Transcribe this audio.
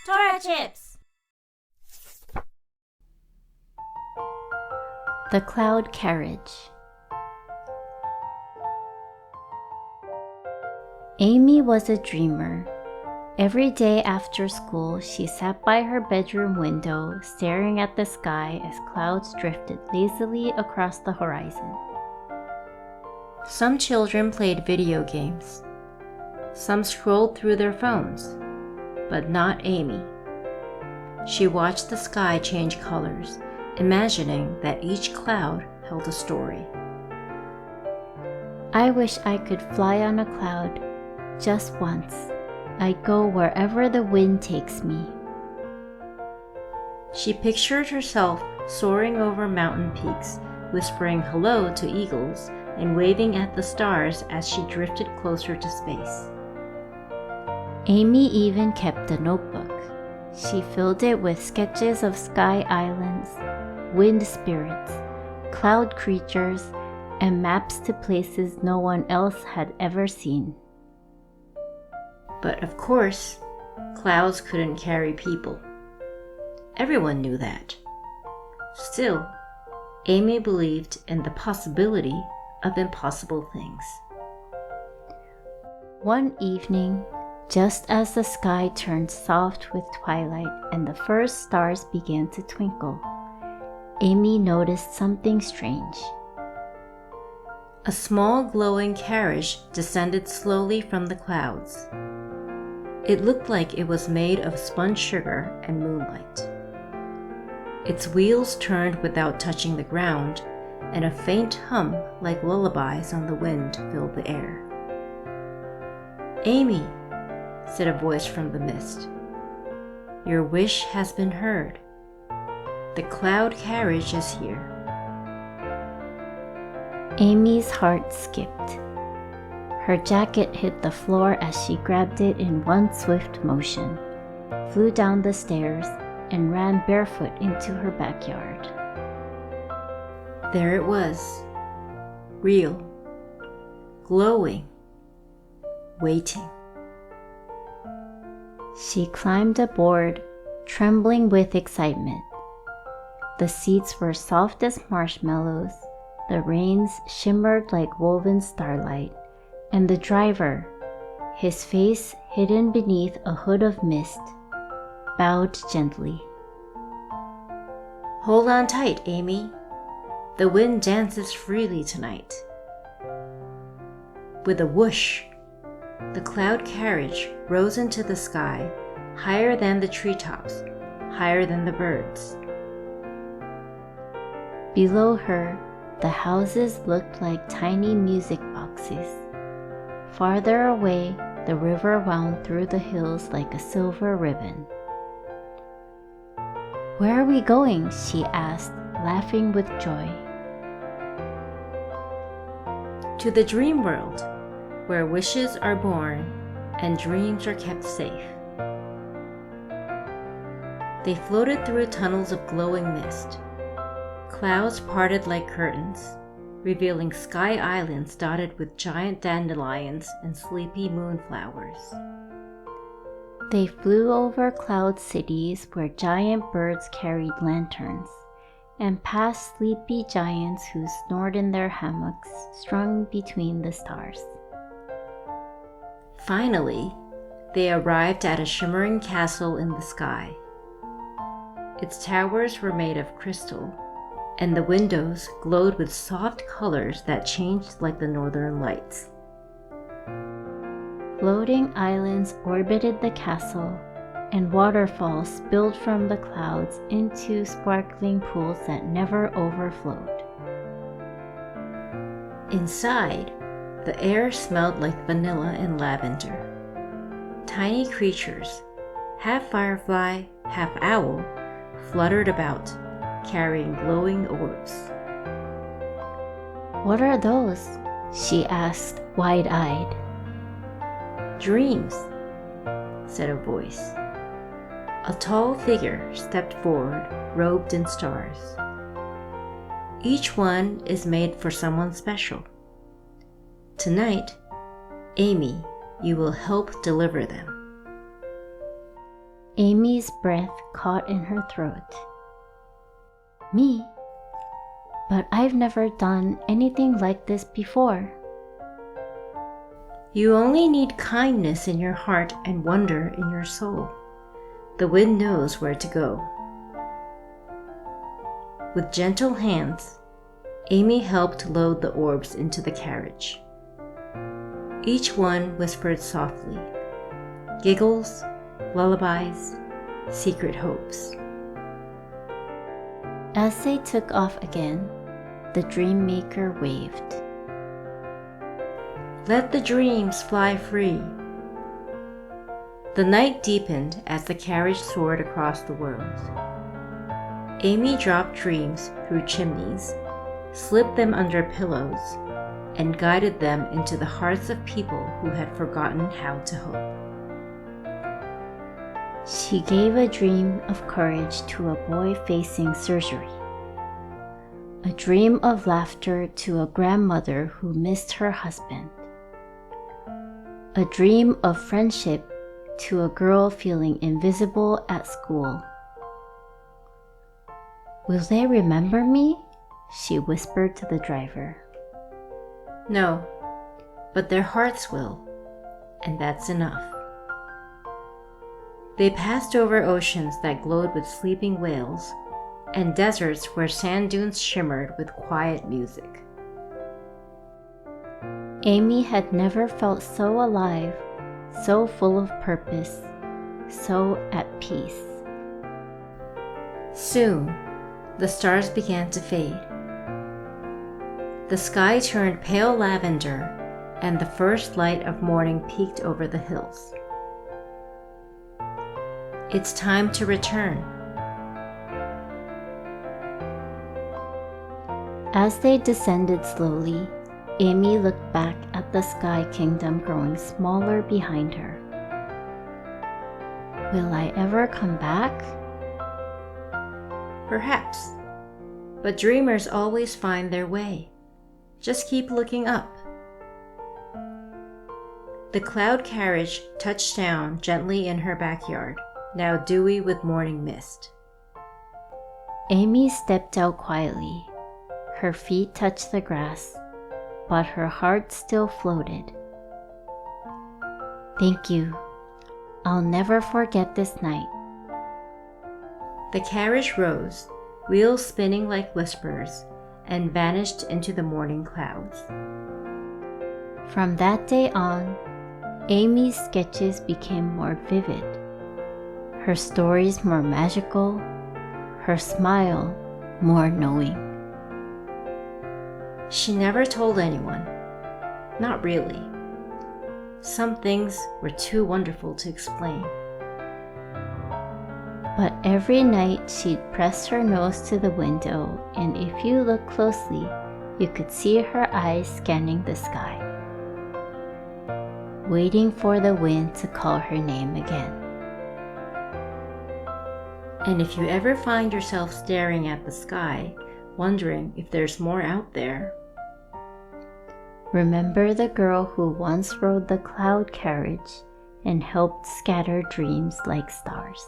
Tora chips! The Cloud Carriage. Amy was a dreamer. Every day after school, she sat by her bedroom window, staring at the sky as clouds drifted lazily across the horizon. Some children played video games. Some scrolled through their phones, but not Amy. She watched the sky change colors, imagining that each cloud held a story. I wish I could fly on a cloud just once. I'd go wherever the wind takes me. She pictured herself soaring over mountain peaks, whispering hello to eagles and waving at the stars as she drifted closer to space. Amy even kept a notebook. She filled it with sketches of sky islands, wind spirits, cloud creatures, and maps to places no one else had ever seen. But of course, clouds couldn't carry people. Everyone knew that. Still, Amy believed in the possibility of impossible things. One evening, just as the sky turned soft with twilight and the first stars began to twinkle, Amy noticed something strange. A small glowing carriage descended slowly from the clouds. It looked like it was made of spun sugar and moonlight. Its wheels turned without touching the ground, and a faint hum like lullabies on the wind filled the air. "Amy," said a voice from the mist, "your wish has been heard. The cloud carriage is here." Amy's heart skipped. Her jacket hit the floor as she grabbed it in one swift motion, flew down the stairs, and ran barefoot into her backyard. There it was, real, glowing, waiting. She climbed aboard, trembling with excitement. The seats were soft as marshmallows, the reins shimmered like woven starlight, and the driver, his face hidden beneath a hood of mist, bowed gently. "Hold on tight, Amy. The wind dances freely tonight." With a whoosh, the cloud carriage rose into the sky, higher than the treetops, higher than the birds. Below her, the houses looked like tiny music boxes. Farther away, the river wound through the hills like a silver ribbon. "Where are we going?" she asked, laughing with joy. "To the dream world, where wishes are born and dreams are kept safe." They floated through tunnels of glowing mist. Clouds parted like curtains, revealing sky islands dotted with giant dandelions and sleepy moonflowers. They flew over cloud cities where giant birds carried lanterns, and past sleepy giants who snored in their hammocks strung between the stars. Finally, they arrived at a shimmering castle in the sky. Its towers were made of crystal, and the windows glowed with soft colors that changed like the northern lights. Floating islands orbited the castle, and waterfalls spilled from the clouds into sparkling pools that never overflowed. Inside, the air smelled like vanilla and lavender. Tiny creatures, half firefly, half owl, fluttered about, carrying glowing orbs. "What are those?" she asked, wide-eyed. "Dreams," said a voice. A tall figure stepped forward, robed in stars. "Each one is made for someone special. Tonight, Amy, you will help deliver them." Amy's breath caught in her throat. Me? But I've never done anything like this before. You only need kindness in your heart and wonder in your soul. The wind knows where to go. With gentle hands, Amy helped load the orbs into the carriage. Each one whispered softly, giggles, lullabies, secret hopes. As they took off again, the dream maker waved. Let the dreams fly free. The night deepened as the carriage soared across the world. Amy dropped dreams through chimneys, slipped them under pillows, and guided them into the hearts of people who had forgotten how to hope. She gave a dream of courage to a boy facing surgery, a dream of laughter to a grandmother who missed her husband, a dream of friendship to a girl feeling invisible at school. Will they remember me? She whispered to the driver. No, but their hearts will, and that's enough. They passed over oceans that glowed with sleeping whales and deserts where sand dunes shimmered with quiet music. Amy had never felt so alive, so full of purpose, so at peace. Soon, the stars began to fade. The sky turned pale lavender, and the first light of morning peeked over the hills. It's time to return. As they descended slowly, Amy looked back at the sky kingdom growing smaller behind her. Will I ever come back? Perhaps, but dreamers always find their way. Just keep looking up. The cloud carriage touched down gently in her backyard, now dewy with morning mist. Amy stepped out quietly. Her feet touched the grass, but her heart still floated. Thank you. I'll never forget this night. The carriage rose, wheels spinning like whispers, and vanished into the morning clouds. From that day on, Amy's sketches became more vivid, her stories more magical, her smile more knowing. She never told anyone. Not really. Some things were too wonderful to explain. But every night she'd press her nose to the window, and if you looked closely, you could see her eyes scanning the sky, waiting for the wind to call her name again. And if you ever find yourself staring at the sky, wondering if there's more out there, remember the girl who once rode the cloud carriage and helped scatter dreams like stars.